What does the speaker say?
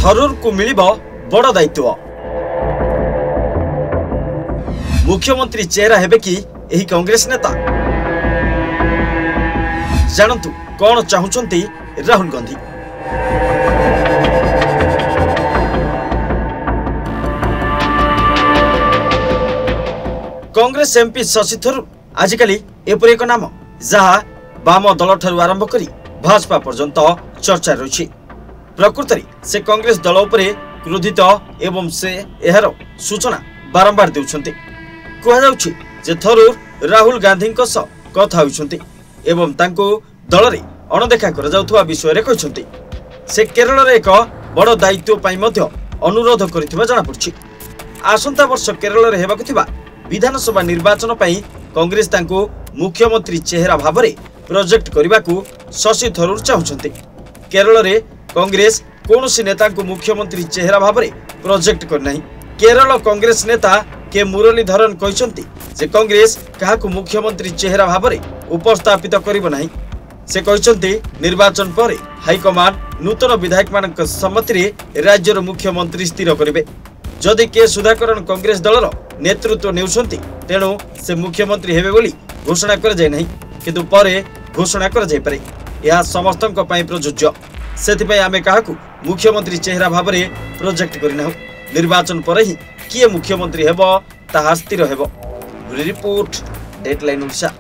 थरूर को मिलिबो बड़ दायित्व। मुख्यमंत्री चेहरा हेबे कि एही कांग्रेस नेता? जानतु कौन चाहुचंती राहुल गांधी। कांग्रेस एमपी शशि थरूर आजिकाली एपरि एक नाम जहा बाम दल ठारू आरंभ करी भाजपा पर्यंत चर्चा रही। प्रकृत से कांग्रेस दल उपरे क्रोधित एवं से एहार सूचना बारंबार देउछन्ते। कहजाउछि जे थरूर राहुल गांधी कथा होइछन्ते एवं तांको दल रे अणदेखा कर जाउथवा विषय रे कहिछन्ते। से केरल रे एक बड़ दायित्व पई मध्य अनुरोध करिथिबा जाना पड़छि। आसंता वर्ष केरल रे हेबाकु थिबा विधानसभा निर्वाचन पई कांग्रेस तांको मुख्यमंत्री चेहरा भाबरे प्रोजेक्ट करबाकू शशि थरूर चाहुछन्ते। केरल रे कांग्रेस कोनोसी नेता को मुख्यमंत्री चेहरा भाबरे प्रोजेक्ट करनाही। केरल कांग्रेस नेता के मुरलीधरन कहिसंती जे कांग्रेस काहाकू मुख्यमंत्री चेहरा भाबरे उपस्थापित करिबो नाही। से कहिसंती निर्वाचन पर हाईकमांड नूतन विधायक मानक सम्मति रे राज्यर मुख्यमंत्री स्थिर करिवे। जदि के सुधाकरण कांग्रेस दलर नेतृत्व नेउछंती तेणु से मुख्यमंत्री हेबे बोली घोषणा कर जाय नाही, किंतु परे घोषणा कर जाय पारे। यह समस्तक पई प्रযোज्य। सेथिपई आमे काहाकू मुख्यमंत्री चेहरा भाबरे प्रोजेक्ट करिनाहु। निर्वाचन पर ही किए मुख्यमंत्री हेबो ताहा स्थिर हेबो। Report deadline Odisha.